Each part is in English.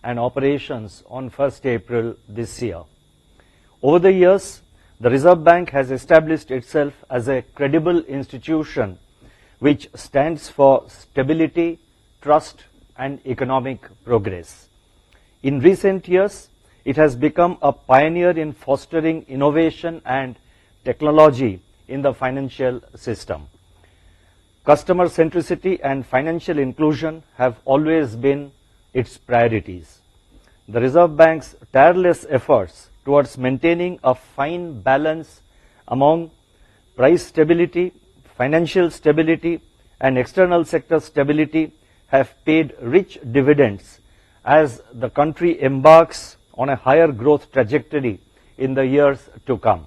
and operations on 1st April this year. Over the years, the Reserve Bank has established itself as a credible institution which stands for stability, trust, and economic progress. In recent years, it has become a pioneer in fostering innovation and technology in the financial system. Customer centricity and financial inclusion have always been its priorities. The Reserve Bank's tireless efforts towards maintaining a fine balance among price stability, financial stability, and external sector stability have paid rich dividends as the country embarks on a higher growth trajectory in the years to come.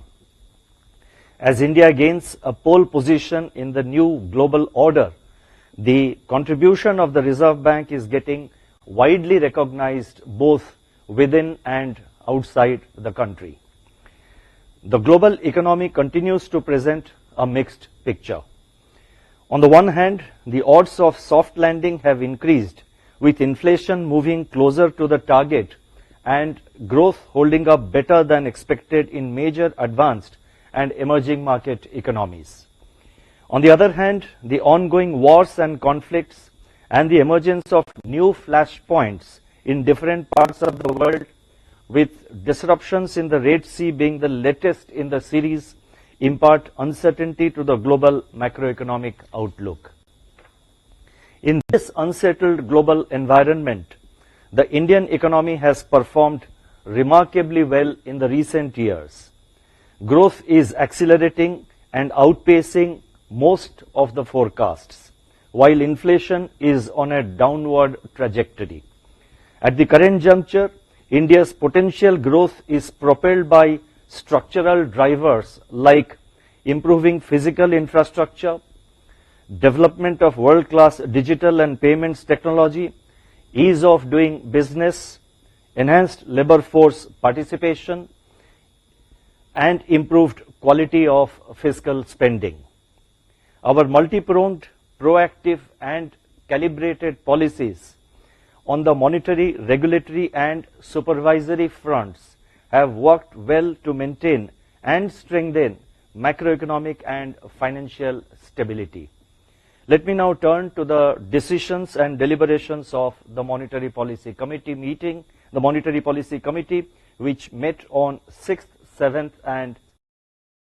As India gains a pole position in the new global order, the contribution of the Reserve Bank is getting widely recognized both within and outside the country. The global economy continues to present a mixed picture. On the one hand, the odds of soft landing have increased, with inflation moving closer to the target and growth holding up better than expected in major advanced and emerging market economies. On the other hand, the ongoing wars and conflicts and the emergence of new flashpoints in different parts of the world, with disruptions in the Red Sea being the latest in the series, impart uncertainty to the global macroeconomic outlook. In this unsettled global environment, the Indian economy has performed remarkably well in the recent years. Growth is accelerating and outpacing most of the forecasts, while inflation is on a downward trajectory. At the current juncture, India's potential growth is propelled by structural drivers like improving physical infrastructure, development of world-class digital and payments technology, ease of doing business, enhanced labor force participation, and improved quality of fiscal spending. Our multi-pronged, proactive, and calibrated policies on the monetary, regulatory, and supervisory fronts have worked well to maintain and strengthen macroeconomic and financial stability. Let me now turn to the decisions and deliberations of the Monetary Policy Committee meeting. The Monetary Policy Committee, which met on 6th, 7th, and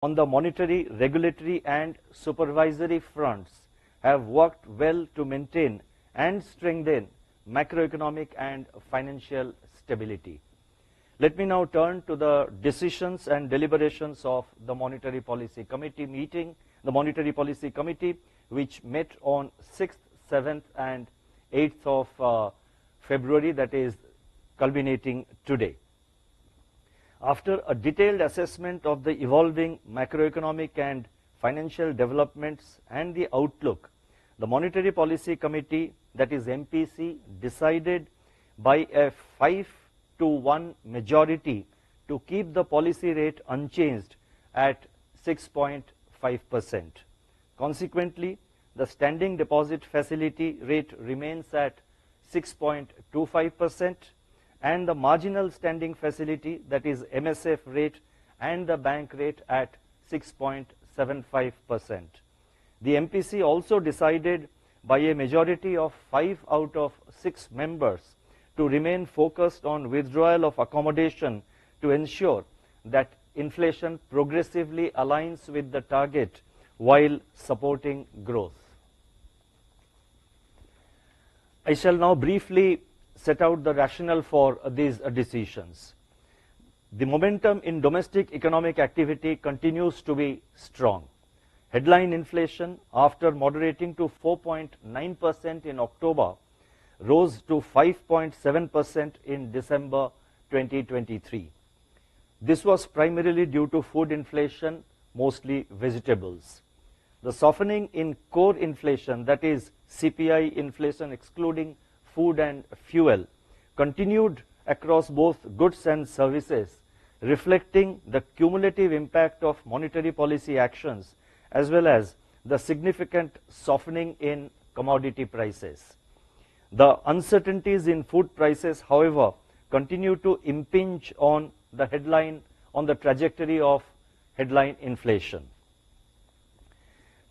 on the monetary, regulatory, and supervisory fronts, have worked well to maintain and strengthen macroeconomic and financial stability. Let me now turn to the decisions and deliberations of the Monetary Policy Committee meeting. The Monetary Policy Committee, which met on 6th, 7th, and 8th of February, that is culminating today. After a detailed assessment of the evolving macroeconomic and financial developments and the outlook, the Monetary Policy Committee, that is MPC, decided by a 5-to-1 majority to keep the policy rate unchanged at 6.5%. Consequently, the standing deposit facility rate remains at 6.25%, and the marginal standing facility, that is MSF rate, and the bank rate at 6.75%. The MPC also decided by a majority of 5 out of 6 members to remain focused on withdrawal of accommodation to ensure that inflation progressively aligns with the target while supporting growth. I shall now briefly set out the rationale for these decisions. The momentum in domestic economic activity continues to be strong. Headline inflation, after moderating to 4.9% in October, rose to 5.7% in December 2023. This was primarily due to food inflation, mostly vegetables. The softening in core inflation, that is CPI inflation excluding food and fuel, continued across both goods and services, reflecting the cumulative impact of monetary policy actions as well as the significant softening in commodity prices. The uncertainties in food prices, however, continue to impinge on the trajectory of headline inflation.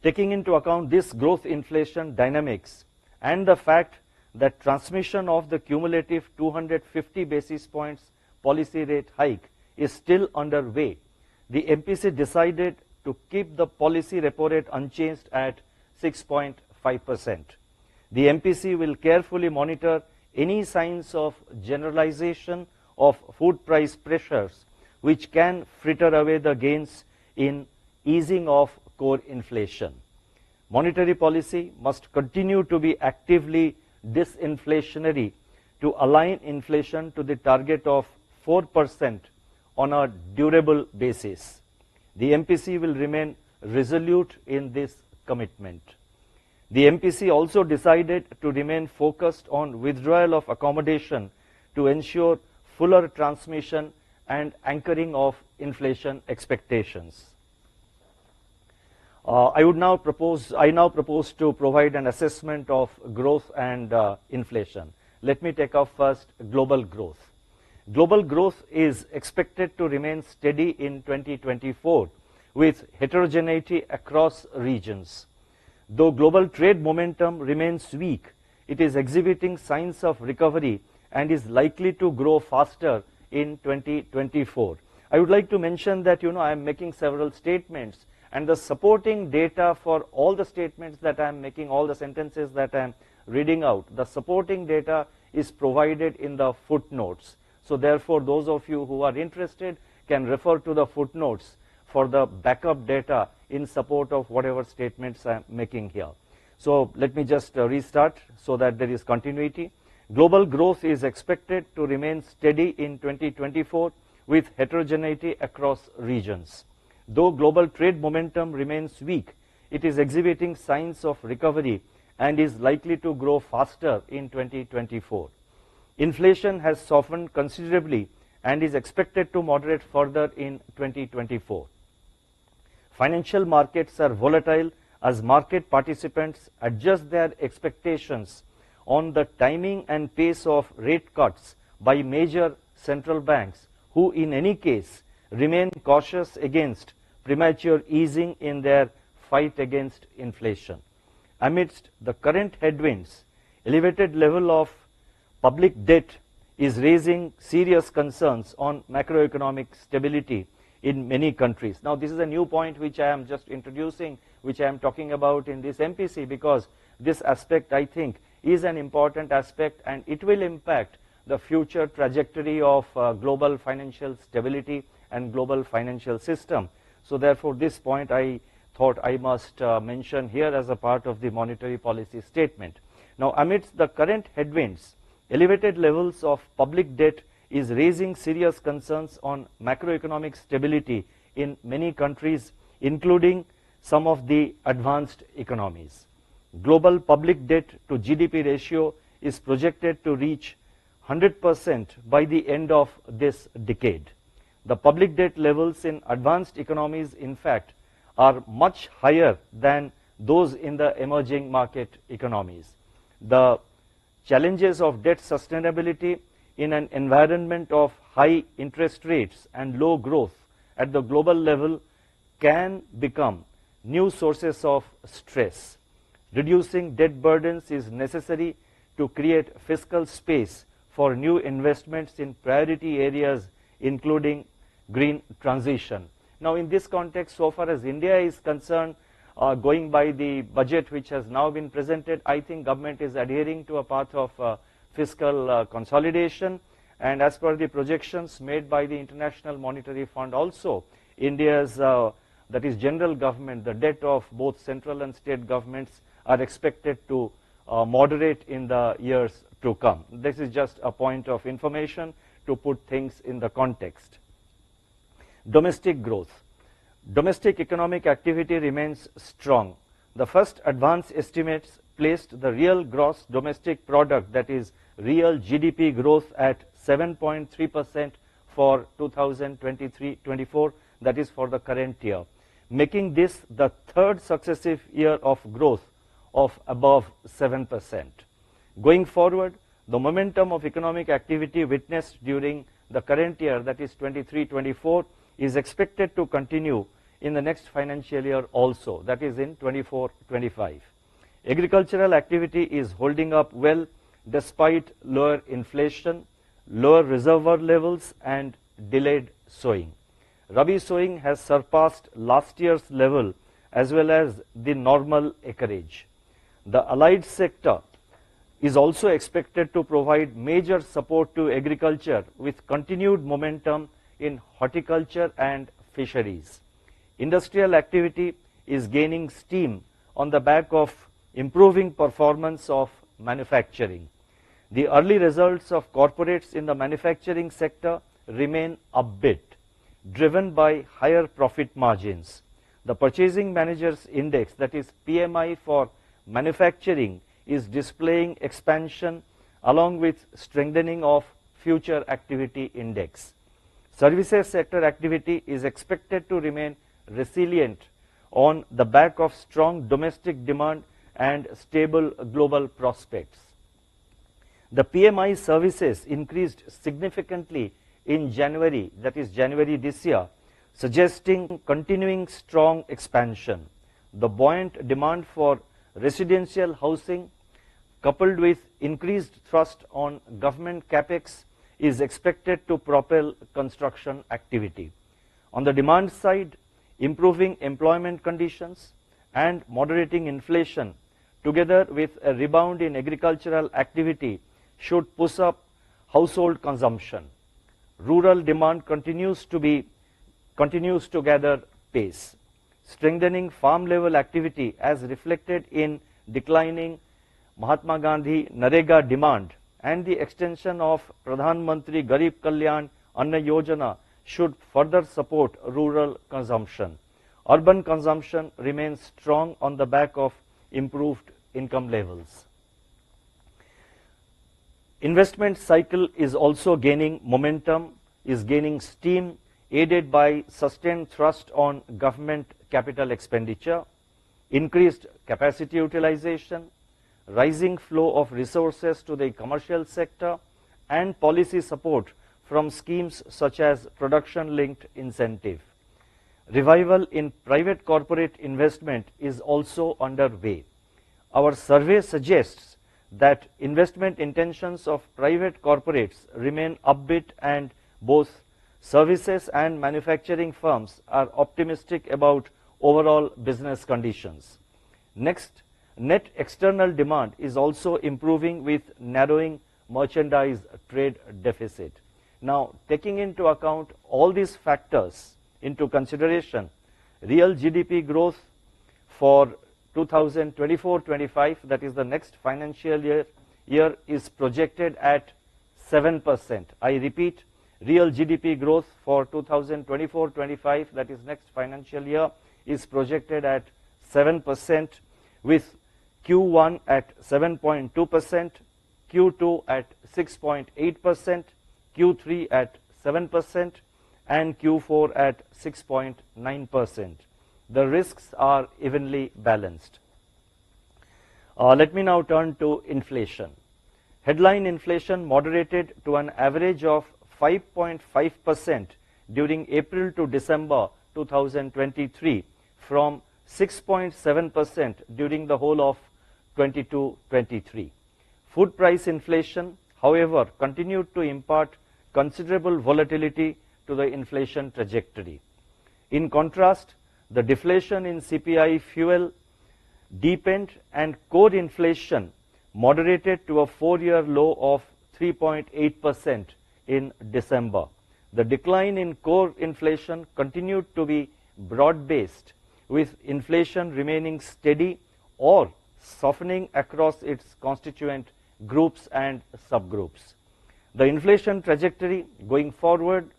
Taking into account this growth inflation dynamics and the fact that transmission of the cumulative 250 basis points policy rate hike is still underway, the MPC decided to keep the policy repo rate unchanged at 6.5%. The MPC will carefully monitor any signs of generalization of food price pressures which can fritter away the gains in easing of core inflation. Monetary policy must continue to be actively disinflationary to align inflation to the target of 4% on a durable basis. The MPC will remain resolute in this commitment. The MPC also decided to remain focused on withdrawal of accommodation to ensure fuller transmission and anchoring of inflation expectations. I now propose to provide an assessment of growth and inflation. Let me take up first global growth. Global growth is expected to remain steady in 2024 with heterogeneity across regions. Though global trade momentum remains weak, it is exhibiting signs of recovery and is likely to grow faster in 2024. I would like to mention that I am making several statements, and the supporting data for all the statements that I am making, all the sentences that I am reading out, the supporting data is provided in the footnotes. So therefore, those of you who are interested can refer to the footnotes for the backup data in support of whatever statements I am making here. So let me just restart so that there is continuity. Global growth is expected to remain steady in 2024 with heterogeneity across regions. Though global trade momentum remains weak, it is exhibiting signs of recovery and is likely to grow faster in 2024. Inflation has softened considerably and is expected to moderate further in 2024. Financial markets are volatile as market participants adjust their expectations on the timing and pace of rate cuts by major central banks, who in any case remain cautious against premature easing in their fight against inflation. Amidst the current headwinds, elevated level of public debt is raising serious concerns on macroeconomic stability in many countries. Now, this is a new point which I am just introducing, which I am talking about in this MPC, because this aspect, I think, is an important aspect and it will impact the future trajectory of global financial stability and global financial system. So therefore, this point I thought I must mention here as a part of the monetary policy statement. Now, amidst the current headwinds, elevated levels of public debt is raising serious concerns on macroeconomic stability in many countries, including some of the advanced economies. Global public debt to GDP ratio is projected to reach 100% by the end of this decade. The public debt levels in advanced economies, in fact, are much higher than those in the emerging market economies. The challenges of debt sustainability in an environment of high interest rates and low growth at the global level can become new sources of stress. Reducing debt burdens is necessary to create fiscal space for new investments in priority areas, including green transition. Now, in this context, so far as India is concerned, going by the budget which has now been presented, I think government is adhering to a path of fiscal consolidation, and as per the projections made by the International Monetary Fund also, India's that is general government, the debt of both central and state governments are expected to moderate in the years to come. This is just a point of information to put things in the context. Domestic growth. Domestic economic activity remains strong. The first advance estimates placed the real gross domestic product, that is real GDP growth, at 7.3% for 2023-24, that is for the current year, making this the third successive year of growth of above 7%. Going forward, the momentum of economic activity witnessed during the current year, that is 23-24, is expected to continue in the next financial year also, that is in 24-25. Agricultural activity is holding up well despite lower inflation, lower reservoir levels and delayed sowing. Rabi sowing has surpassed last year's level as well as the normal acreage. The allied sector is also expected to provide major support to agriculture with continued momentum in horticulture and fisheries. Industrial activity is gaining steam on the back of improving performance of manufacturing. The early results of corporates in the manufacturing sector remain upbeat, driven by higher profit margins. The Purchasing Managers Index, that is PMI for manufacturing, is displaying expansion along with strengthening of future activity index. Services sector activity is expected to remain resilient on the back of strong domestic demand and stable global prospects. The PMI services increased significantly in January, that is January this year, suggesting continuing strong expansion. The buoyant demand for residential housing coupled with increased thrust on government capex is expected to propel construction activity. On the demand side, improving employment conditions and moderating inflation together with a rebound in agricultural activity should push up household consumption. Rural demand continues to gather pace. Strengthening farm level activity as reflected in declining Mahatma Gandhi Narega demand and the extension of Pradhan Mantri Garib Kalyan Anna Yojana should further support rural consumption. Urban consumption remains strong on the back of improved income levels. Investment cycle is also gaining momentum, is gaining steam, aided by sustained thrust on government capital expenditure, increased capacity utilization, rising flow of resources to the commercial sector, and policy support from schemes such as production-linked incentive. Revival in private corporate investment is also underway. Our survey suggests that investment intentions of private corporates remain upbeat and both services and manufacturing firms are optimistic about overall business conditions. Next, net external demand is also improving with narrowing merchandise trade deficit. Now, taking into account all these factors into consideration, real GDP growth for 2024-25, that is the next financial year is projected at 7%. I repeat, real GDP growth for 2024-25, that is next financial year, is projected at 7%, with Q1 at 7.2%, Q2 at 6.8%, Q3 at 7%, and Q4 at 6.9%. The risks are evenly balanced. Let me now turn to inflation. Headline inflation moderated to an average of 5.5% during April to December 2023 from 6.7% during the whole of 22-23. Food price inflation, however, continued to impart considerable volatility to the inflation trajectory. In contrast, the deflation in CPI fuel deepened and core inflation moderated to a 4-year low of 3.8% in December. The decline in core inflation continued to be broad-based, with inflation remaining steady or softening across its constituent groups and subgroups. The inflation trajectory going forward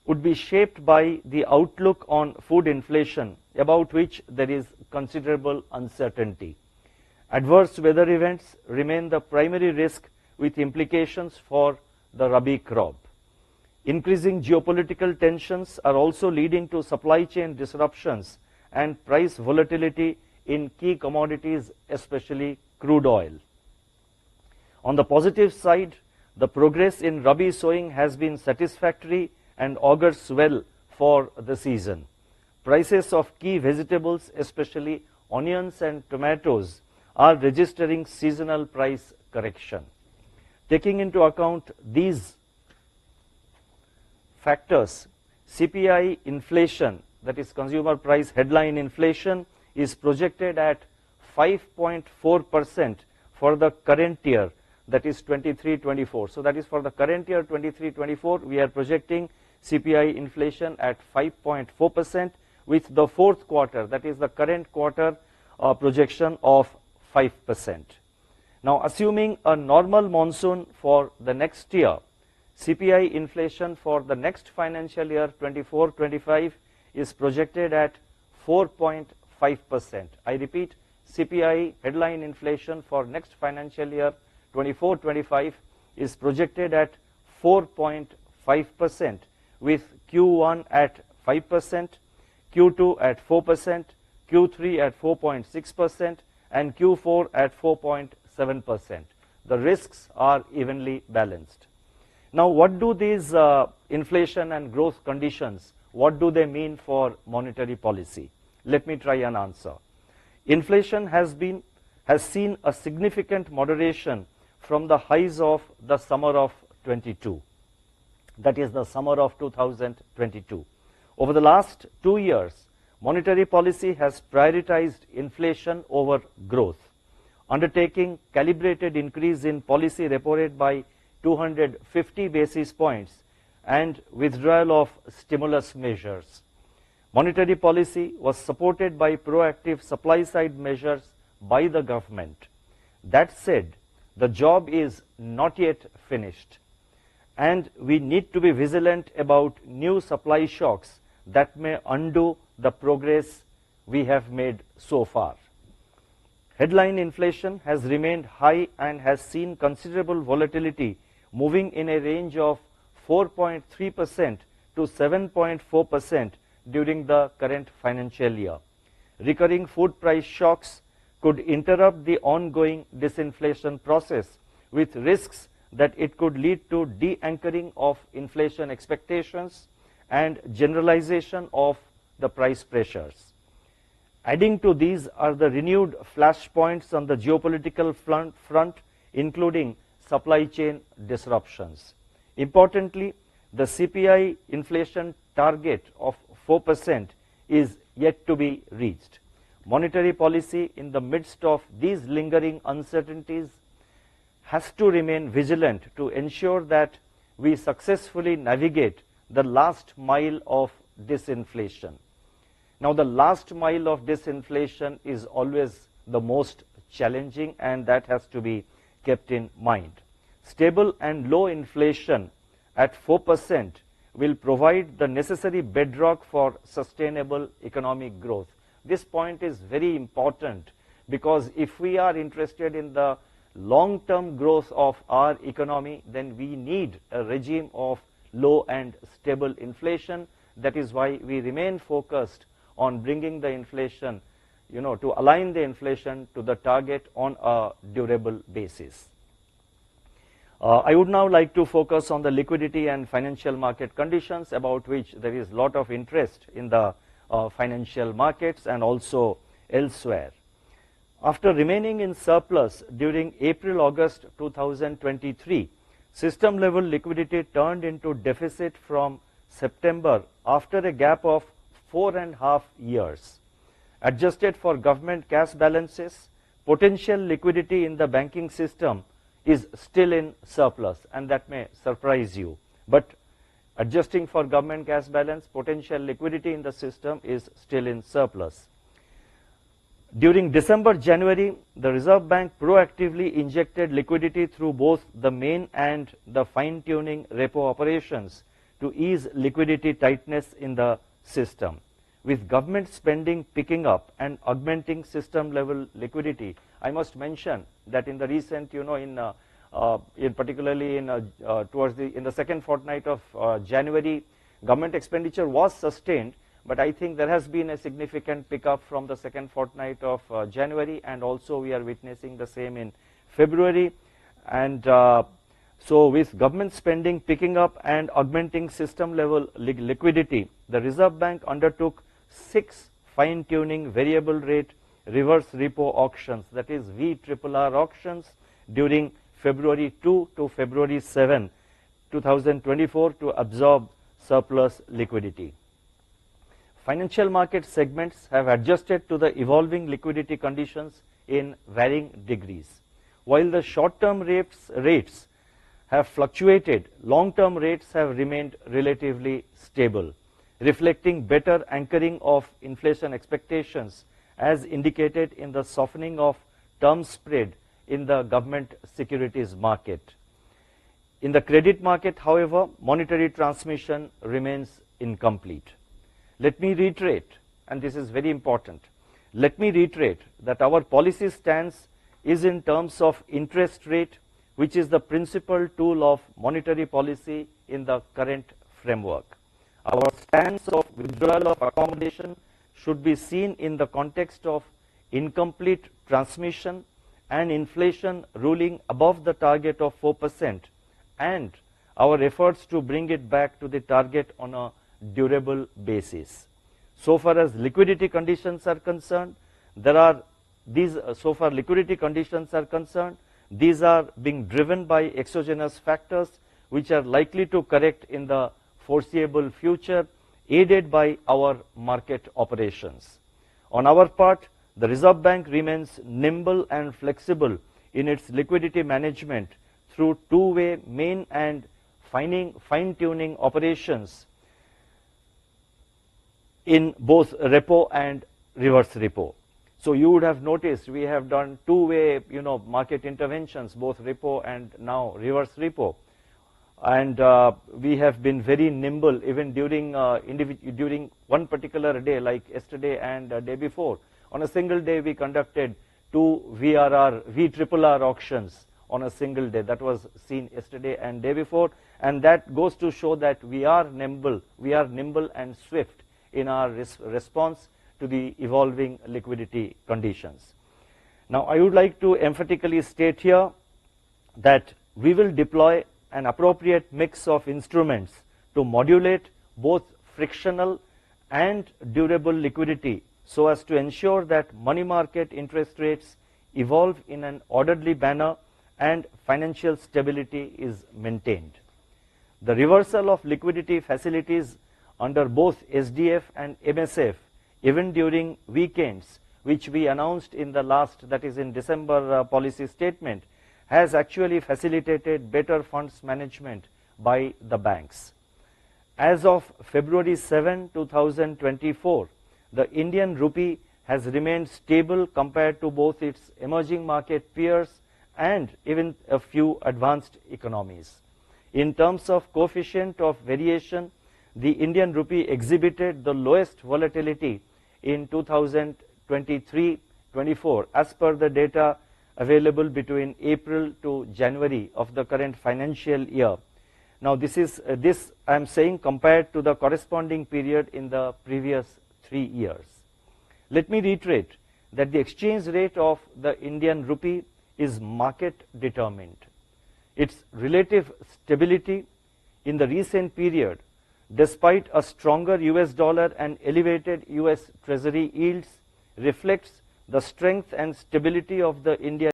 would be shaped by the outlook on food inflation, about which there is considerable uncertainty. Adverse weather events remain the primary risk, with implications for the Rabi crop. Increasing geopolitical tensions are also leading to supply chain disruptions and price volatility in key commodities, especially crude oil. On the positive side, the progress in Rabi sowing has been satisfactory and augurs well for the season. Prices of key vegetables, especially onions and tomatoes, are registering seasonal price correction. Taking into account these factors, CPI inflation, that is consumer price headline inflation, is projected at 5.4% for the current year, that is 23-24. So that is for the current year 23-24, we are projecting CPI inflation at 5.4%, with the fourth quarter, that is the current quarter, projection of 5%. Now, assuming a normal monsoon for the next year, CPI inflation for the next financial year 24-25 is projected at 4.5%. I repeat, CPI headline inflation for next financial year 24-25 is projected at 4.5%, with Q1 at 5%, Q2 at 4%, Q3 at 4.6%, and Q4 at 4.7%. The risks are evenly balanced. Now, what do these inflation and growth conditions, what do they mean for monetary policy? Let me try an answer. Inflation has seen a significant moderation from the highs of the summer of 22. That is the summer of 2022. Over the last 2 years, monetary policy has prioritized inflation over growth, undertaking calibrated increase in policy repo rate by 250 basis points and withdrawal of stimulus measures. Monetary policy was supported by proactive supply side measures by the government. That said, the job is not yet finished, and we need to be vigilant about new supply shocks that may undo the progress we have made so far. Headline inflation has remained high and has seen considerable volatility, moving in a range of 4.3% to 7.4% during the current financial year. Recurring food price shocks could interrupt the ongoing disinflation process, with risks that it could lead to de-anchoring of inflation expectations and generalization of the price pressures. Adding to these are the renewed flashpoints on the geopolitical front, including supply chain disruptions. Importantly, the CPI inflation target of 4% is yet to be reached. Monetary policy in the midst of these lingering uncertainties has to remain vigilant to ensure that we successfully navigate the last mile of disinflation. Now, the last mile of disinflation is always the most challenging, and that has to be kept in mind. Stable and low inflation at 4% will provide the necessary bedrock for sustainable economic growth. This point is very important, because if we are interested in the long-term growth of our economy, then we need a regime of low and stable inflation. That is why we remain focused on bringing the inflation, to align the inflation to the target on a durable basis. I would now like to focus on the liquidity and financial market conditions, about which there is a lot of interest in the financial markets and also elsewhere. After remaining in surplus during April-August 2023, system level liquidity turned into deficit from September after a gap of 4.5 years. Adjusted for government cash balances, potential liquidity in the banking system is still in surplus, and that may surprise you. But adjusting for government cash balance, potential liquidity in the system is still in surplus. During December-January, the Reserve Bank proactively injected liquidity through both the main and the fine-tuning repo operations to ease liquidity tightness in the system. With government spending picking up and augmenting system level liquidity, I must mention that in the recent, particularly in the second fortnight of January, government expenditure was sustained, but I think there has been a significant pickup from the second fortnight of January, and also we are witnessing the same in February. And so with government spending picking up and augmenting system level liquidity, the Reserve Bank undertook 6 fine-tuning variable rate reverse repo auctions, that is VRRR auctions, during February 2 to February 7, 2024 to absorb surplus liquidity. Financial market segments have adjusted to the evolving liquidity conditions in varying degrees. While the short-term rates have fluctuated, long-term rates have remained relatively stable, reflecting better anchoring of inflation expectations as indicated in the softening of term spread in the government securities market. In the credit market, however, monetary transmission remains incomplete. Let me reiterate, and this is very important, let me reiterate that our policy stance is in terms of interest rate, which is the principal tool of monetary policy in the current framework. Our stance of withdrawal of accommodation should be seen in the context of incomplete transmission and inflation ruling above the target of 4%, and our efforts to bring it back to the target on a durable basis. So far as liquidity conditions are concerned, these are being driven by exogenous factors which are likely to correct in the foreseeable future, aided by our market operations. On our part, the Reserve Bank remains nimble and flexible in its liquidity management through two-way main and fine-tuning operations in both repo and reverse repo. So you would have noticed we have done two-way, market interventions, both repo and now reverse repo. And we have been very nimble even during one particular day, like yesterday and day before. On a single day, we conducted 2 VRRR auctions on a single day. That was seen yesterday and day before, and that goes to show that we are nimble and swift in our response to the evolving liquidity conditions. Now, I would like to emphatically state here that we will deploy an appropriate mix of instruments to modulate both frictional and durable liquidity so as to ensure that money market interest rates evolve in an orderly manner and financial stability is maintained. The reversal of liquidity facilities under both SDF and MSF, even during weekends, which we announced in the last, that is in December policy statement, has actually facilitated better funds management by the banks. As of February 7, 2024, the Indian rupee has remained stable compared to both its emerging market peers and even a few advanced economies. In terms of coefficient of variation, the Indian rupee exhibited the lowest volatility in 2023-24 as per the data available between April to January of the current financial year. Now this I am saying compared to the corresponding period in the previous 3 years. Let me reiterate that the exchange rate of the Indian rupee is market determined. Its relative stability in the recent period, despite a stronger US dollar and elevated US Treasury yields, reflects the strength and stability of the Indian